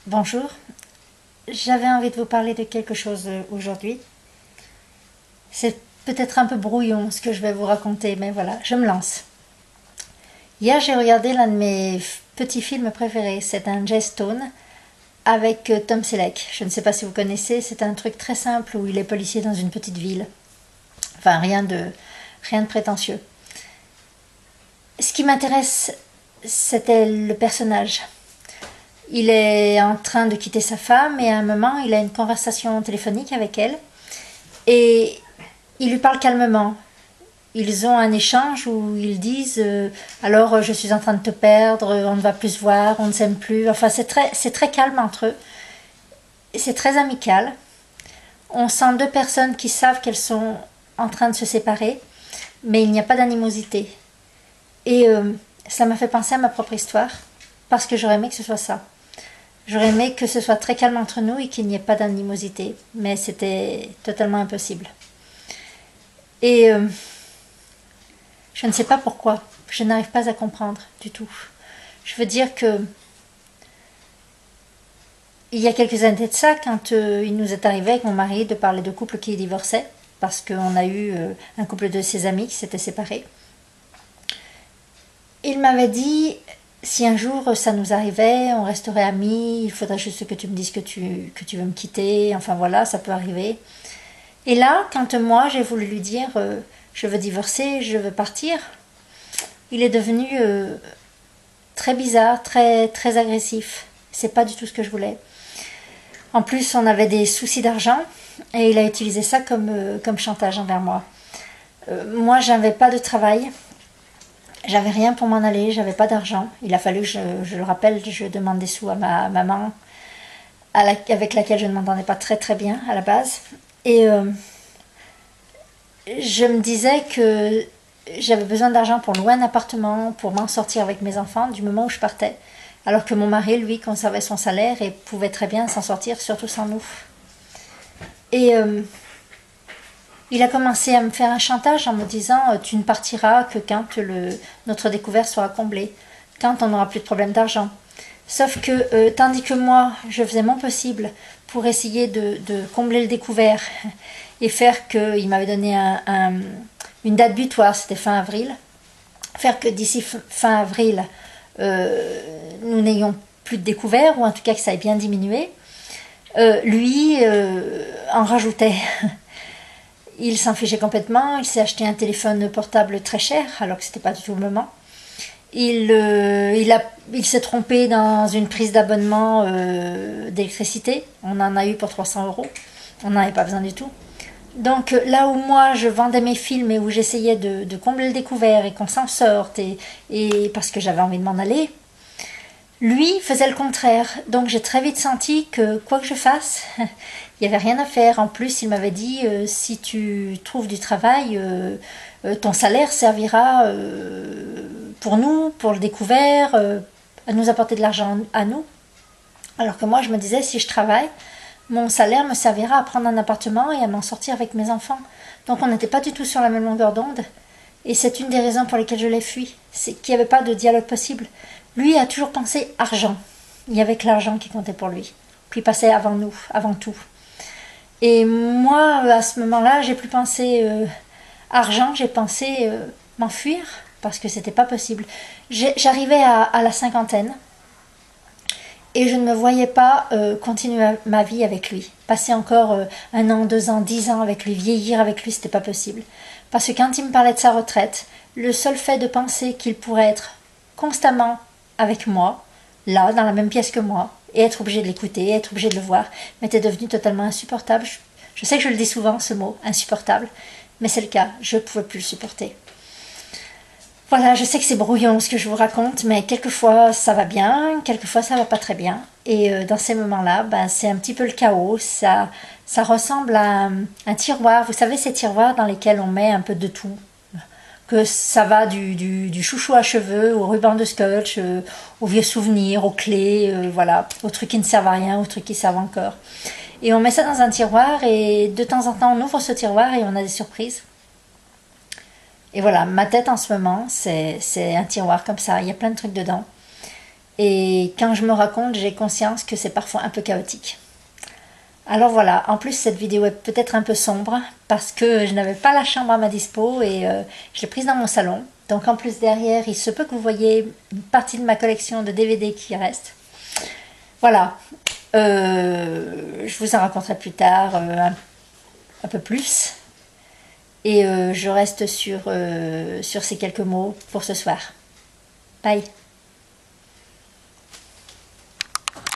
Bonjour, j'avais envie de vous parler de quelque chose aujourd'hui. C'est peut-être un peu brouillon ce que je vais vous raconter, mais voilà, je me lance. Hier, j'ai regardé l'un de mes petits films préférés. C'est un Jay Stone avec Tom Selleck. Je ne sais pas si vous connaissez, c'est un truc très simple où il est policier dans une petite ville. Enfin, rien de prétentieux. Ce qui m'intéresse, c'était le personnage. Il est en train de quitter sa femme et à un moment, il a une conversation téléphonique avec elle et il lui parle calmement. Ils ont un échange où ils disent alors je suis en train de te perdre, on ne va plus se voir, on ne s'aime plus. Enfin, c'est très calme entre eux. C'est très amical. On sent deux personnes qui savent qu'elles sont en train de se séparer, mais il n'y a pas d'animosité. Et ça m'a fait penser à ma propre histoire, parce que j'aurais aimé que ce soit ça. J'aurais aimé que ce soit très calme entre nous et qu'il n'y ait pas d'animosité, mais c'était totalement impossible. Et je ne sais pas pourquoi, je n'arrive pas à comprendre du tout. Je veux dire que il y a quelques années de ça, quand il nous est arrivé avec mon mari de parler de couple qui divorçait, parce qu'on a eu un couple de ses amis qui s'était séparés, il m'avait dit si un jour ça nous arrivait, on resterait amis, il faudrait juste que tu me dises que tu veux me quitter, enfin voilà, ça peut arriver. Et là, quand moi j'ai voulu lui dire je veux divorcer, je veux partir, il est devenu très bizarre, très agressif. C'est pas du tout ce que je voulais. En plus, on avait des soucis d'argent et il a utilisé ça comme chantage envers moi. Moi, j'avais pas de travail, j'avais rien pour m'en aller, j'avais pas d'argent. Il a fallu que je le rappelle, je demande des sous à ma maman, avec laquelle je ne m'entendais pas très bien à la base. Et je me disais que j'avais besoin d'argent pour louer un appartement, pour m'en sortir avec mes enfants du moment où je partais. Alors que mon mari, lui, conservait son salaire et pouvait très bien s'en sortir, surtout sans nous. Et il a commencé à me faire un chantage en me disant tu ne partiras que quand notre découvert sera comblé, quand on n'aura plus de problème d'argent. Sauf que tandis que moi, je faisais mon possible pour essayer de combler le découvert et faire que, il m'avait donné une date butoir, c'était fin avril, faire que d'ici fin avril, nous n'ayons plus de découvert, ou en tout cas que ça ait bien diminué, lui en rajoutait. Il s'en fichait complètement, il s'est acheté un téléphone portable très cher, alors que c'était pas du tout le moment. Il s'est trompé dans une prise d'abonnement d'électricité. On en a eu pour 300 €. On n'en avait pas besoin du tout. Donc là où moi je vendais mes films et où j'essayais de combler le découvert et qu'on s'en sorte et parce que j'avais envie de m'en aller, lui faisait le contraire. Donc j'ai très vite senti que quoi que je fasse, il n'y avait rien à faire. En plus, il m'avait dit si tu trouves du travail, ton salaire servira pour nous, pour le découvert, à nous apporter de l'argent à nous. Alors que moi, je me disais, si je travaille, mon salaire me servira à prendre un appartement et à m'en sortir avec mes enfants. Donc on n'était pas du tout sur la même longueur d'onde. Et c'est une des raisons pour lesquelles je l'ai fui. C'est qu'il n'y avait pas de dialogue possible. Lui a toujours pensé argent. Il n'y avait que l'argent qui comptait pour lui. Puis il passait avant nous, avant tout. Et moi, à ce moment-là, j'ai plus pensé argent, j'ai pensé m'enfuir parce que c'était pas possible. J'arrivais à la cinquantaine et je ne me voyais pas continuer ma vie avec lui. Passer encore 1 an, 2 ans, 10 ans avec lui, vieillir avec lui, c'était pas possible. Parce que quand il me parlait de sa retraite, le seul fait de penser qu'il pourrait être constamment avec moi, là, dans la même pièce que moi, et être obligé de l'écouter, être obligé de le voir, m'était devenu totalement insupportable. Je sais que je le dis souvent, ce mot, insupportable, mais c'est le cas, je ne pouvais plus le supporter. Voilà, je sais que c'est brouillon ce que je vous raconte, mais quelquefois ça va bien, quelquefois ça va pas très bien. Et dans ces moments-là, ben, c'est un petit peu le chaos, ça ressemble à un tiroir. Vous savez, ces tiroirs dans lesquels on met un peu de tout, que ça va du chouchou à cheveux, au ruban de scotch, aux vieux souvenirs, aux clés, voilà, aux trucs qui ne servent à rien, aux trucs qui servent encore. Et on met ça dans un tiroir et de temps en temps on ouvre ce tiroir et on a des surprises. Et voilà, ma tête en ce moment, c'est un tiroir comme ça, il y a plein de trucs dedans. Et quand je me raconte, j'ai conscience que c'est parfois un peu chaotique. Alors voilà, en plus cette vidéo est peut-être un peu sombre parce que je n'avais pas la chambre à ma dispo et je l'ai prise dans mon salon. Donc en plus derrière, il se peut que vous voyez une partie de ma collection de DVD qui reste. Voilà, je vous en raconterai plus tard un peu plus. Et je reste sur ces quelques mots pour ce soir. Bye.